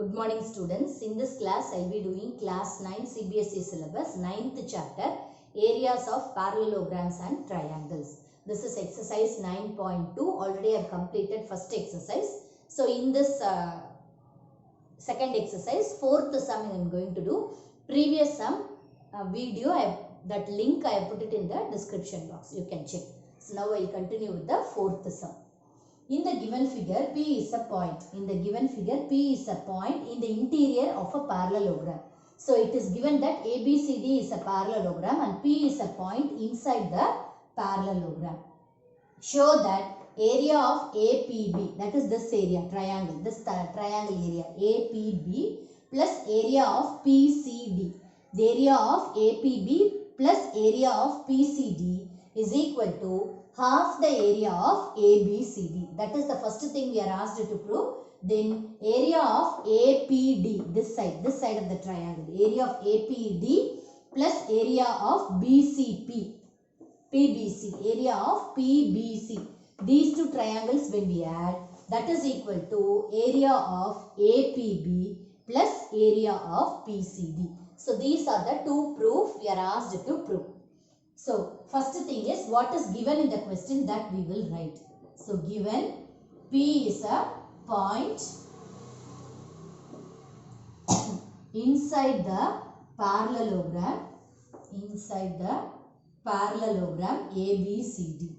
Good morning students. In this class I will be doing class 9 CBSE syllabus 9th chapter areas of parallelograms and triangles. This is exercise 9.2. Already I have completed first exercise. So in this second exercise, fourth sum I am going to do. Previous sum video, that link I have put it in the description box. You can check. So now I will continue with the fourth sum. In the given figure, P is a point. In the given figure, P is a point in the interior of a parallelogram. So it is given that ABCD is a parallelogram and P is a point inside the parallelogram. Show that area of APB, that is this area, triangle, this triangle area, APB plus area of PCD. The area of APB plus area of PCD is equal to half the area of ABCD. That is the first thing we are asked to prove. Then area of APD, this side of the triangle, area of APD plus area of BCP, PBC, area of PBC. These two triangles when we add, that is equal to area of APB plus area of PCD. So these are the two proofs we are asked to prove. So first thing is what is given in the question that we will write. So given P is a point inside the parallelogram, ABCD.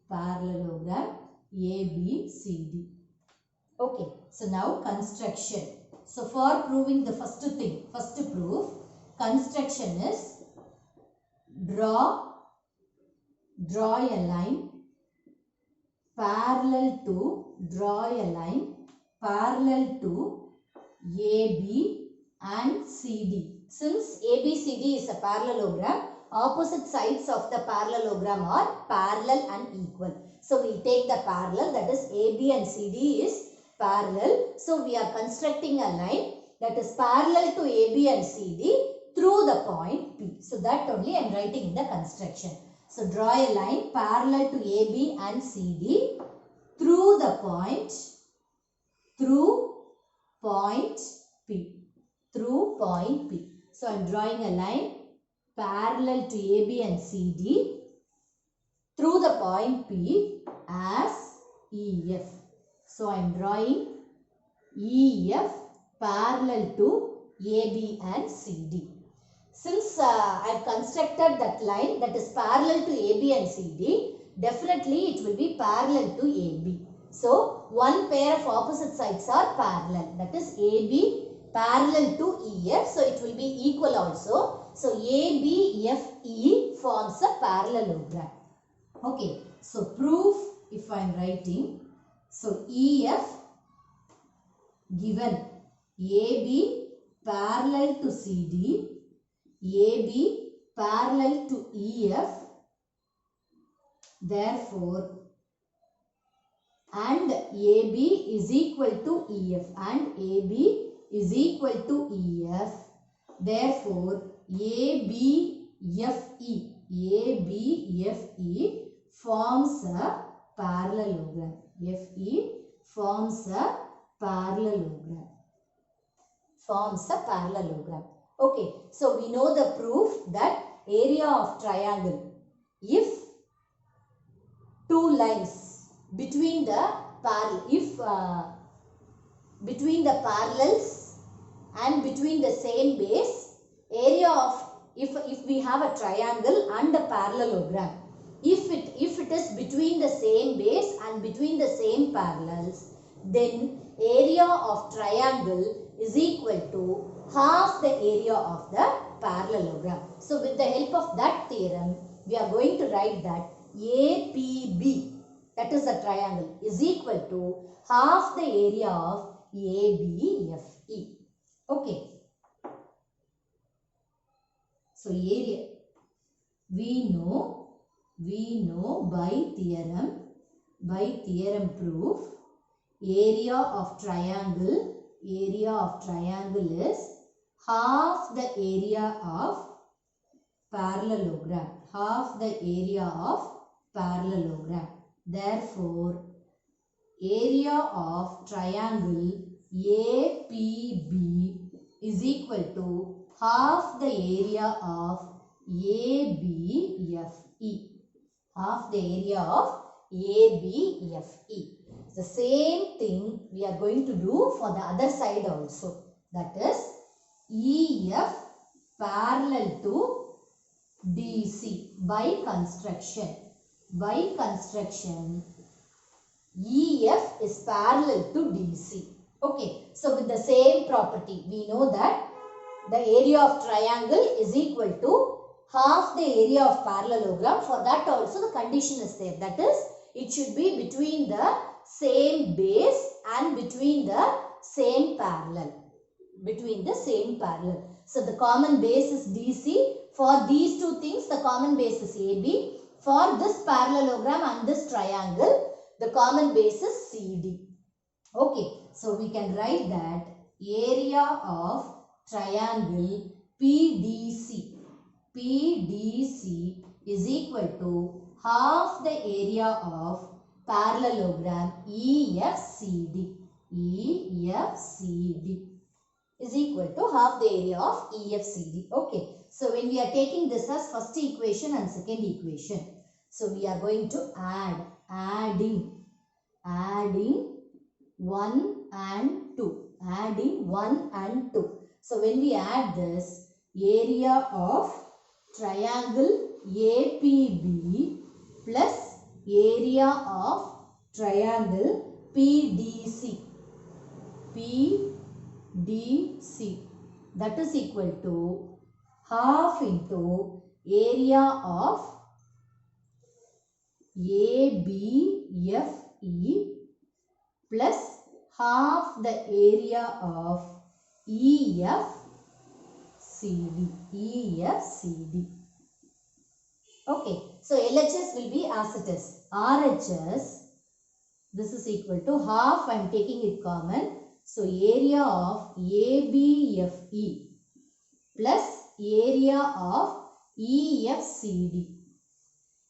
Parallelogram ABCD. Okay, so now construction. So for proving the first proof, construction is draw a line parallel to AB and CD. Since ABCD is a parallelogram, opposite sides of the parallelogram are parallel and equal. So we take the parallel, that is AB and CD is parallel. So we are constructing a line that is parallel to AB and CD through the point P. So that only I am writing in the construction. So draw a line parallel to AB and CD through the point P. So I am drawing a line parallel to AB and CD through the point P as EF. So I am drawing EF parallel to AB and CD. Since I have constructed that line that is parallel to AB and CD, definitely it will be parallel to AB. So one pair of opposite sides are parallel, that is AB parallel to EF, so it will be equal also. So ABFE forms a parallelogram. Okay, so proof if I am writing, so EF given AB parallel to CD, AB parallel to EF, therefore and AB is equal to EF and AB is equal to EF, therefore ABFE forms a parallelogram. FE forms a parallelogram. Okay, so we know the proof that area of triangle, if two lines between the between the parallels and between the same base, area of if we have a triangle and a parallelogram, if it is between the same base and between the same parallels, then area of triangle is equal to half the area of the parallelogram. So with the help of that theorem, we are going to write that APB, that is a triangle, is equal to half the area of ABFE. Okay. So area, we know by theorem proof, area of triangle is half the area of parallelogram. Therefore, area of triangle APB is equal to half the area of ABFE. Half the area of ABFE. The same thing we are going to do for the other side also. That is EF parallel to DC by construction. By construction, EF is parallel to DC. Okay, so with the same property, we know that the area of triangle is equal to half the area of parallelogram. For that also the condition is there. That is, it should be between the same base and between the same parallel. Between the same parallel. So the common base is DC. For these two things, the common base is AB. For this parallelogram and this triangle, the common base is CD. Okay, so we can write that area of triangle PDC is equal to half the area of parallelogram EFCD. EFCD is equal to half the area of EFCD. Okay, so when we are taking this as first equation and second equation, so we are going to adding 1 and 2. Adding 1 and 2. So when we add this, area of triangle APB plus area of triangle PDC. That is equal to half into area of ABFE plus half the area of EFCD. Okay, so LHS will be as it is. RHS, this is equal to half, I am taking it common. So area of ABFE plus area of EFCD.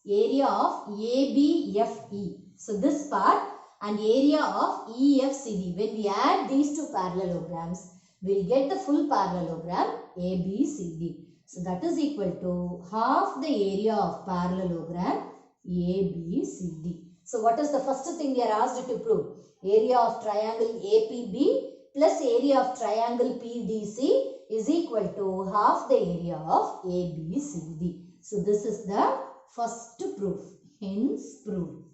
Area of ABFE. So this part and area of EFCD. When we add these two parallelograms, we will get the full parallelogram ABCD. So that is equal to half the area of parallelogram ABCD. So what is the first thing we are asked to prove? Area of triangle APB plus area of triangle PDC is equal to half the area of ABCD. So this is the first proof. Hence proved.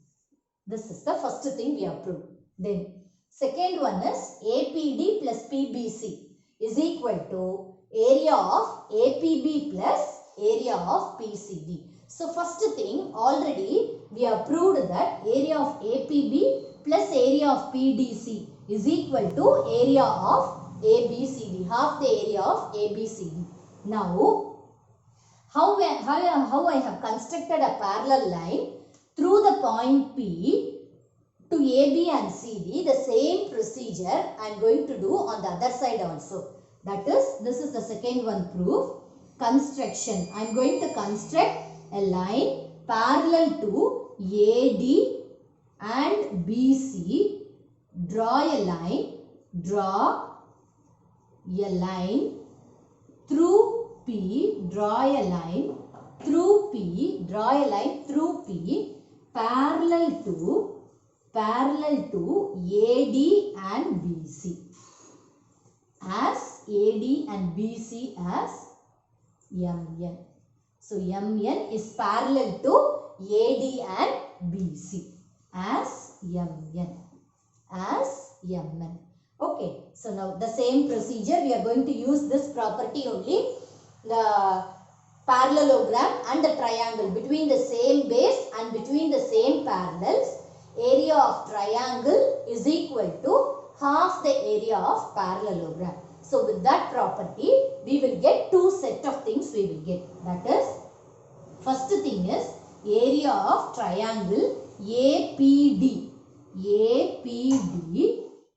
This is the first thing we have proved. Then second one is APD plus PBC is equal to area of APB plus area of PCD. So first thing, already we have proved that area of APB plus area of PDC is equal to area of ABCD, half the area of ABCD. Now, how I have constructed a parallel line through the point P to AB and CD, the same procedure I am going to do on the other side also. That is, this is the second one proof. Construction. I am going to construct a line parallel to AD and BC. Draw a line through P. Draw a line through P. Parallel to AD and BC. As AD and BC as MN. So MN is parallel to AD and BC as MN. Okay. So now the same procedure, we are going to use this property only. The parallelogram and the triangle between the same base and between the same parallels. Area of triangle is equal to half the area of parallelogram. So with that property, we will get two set of things we will get. That is, first thing is area of triangle APD.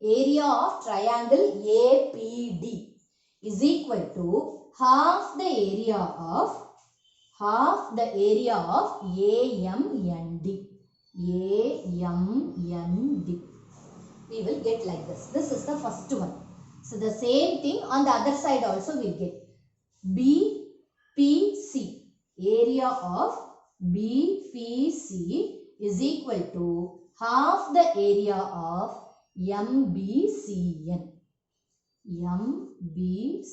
Area of triangle APD is equal to half the area of AMND. we will get like this. This is the first one. So the same thing on the other side also we'll get. BPC, area of BPC is equal to half the area of MBCN. MBCN.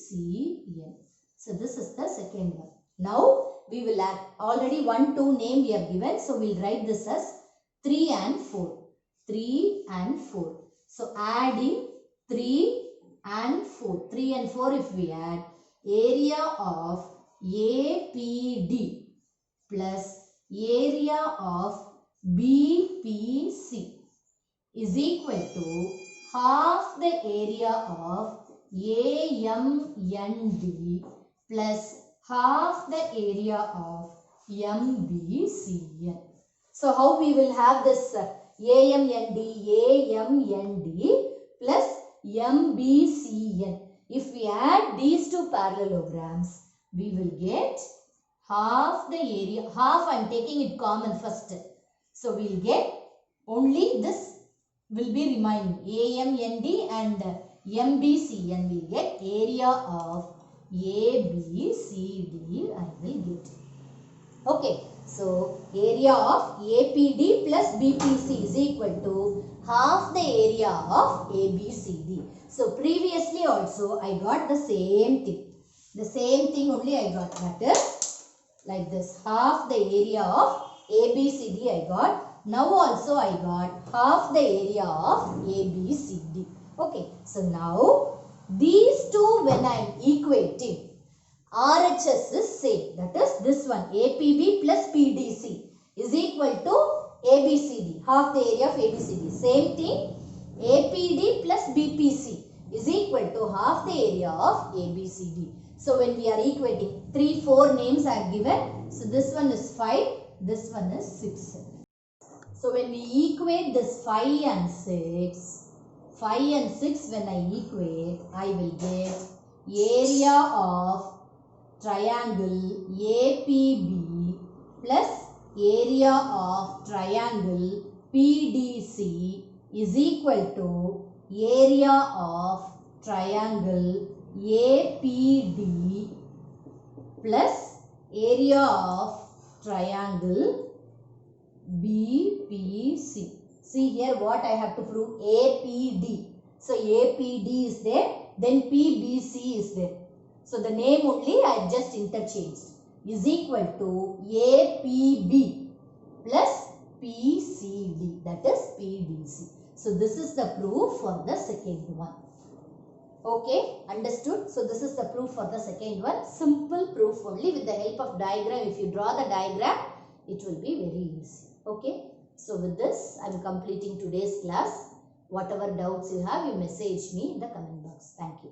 So this is the second one. Now we will add, already 1, 2 name we have given. So we'll write this as 3 and 4. 3 and 4. So adding 3 and 4. 3 and 4 if we add, area of APD plus area of BPC is equal to half the area of AMND plus half the area of MBCN. So how we will have this AMND plus MBCN. If we add these two parallelograms, we will get half the area. Half I am taking it common first. So we will get only this will be remaining. AMND and MBCN will get area of ABCD I will get. Okay. So area of APD plus BPC is equal to half the area of ABCD. So previously also I got the same thing. The same thing only I got, that is like this. Half the area of ABCD I got. Now also I got half the area of ABCD. Okay. So now these two when I am equating, RHS is same. That is this one, APB plus PDC is equal to ABCD, half the area of ABCD. Same thing, APD plus BPC is equal to half the area of ABCD. So when we are equating, 3, 4 names I have given. So this one is 5, this one is 6. So when we equate this 5 and 6 when I equate, I will get area of triangle APB plus area of triangle PDC is equal to area of triangle APD plus area of triangle BPC. See here what I have to prove, APD. So APD is there, then PBC is there. So the name only I have just interchanged is equal to APB plus PCD, that is PDC. So this is the proof for the second one. Okay, understood? So this is the proof for the second one. Simple proof only with the help of diagram. If you draw the diagram, it will be very easy. Okay. So with this, I am completing today's class. Whatever doubts you have, you message me in the comment box. Thank you.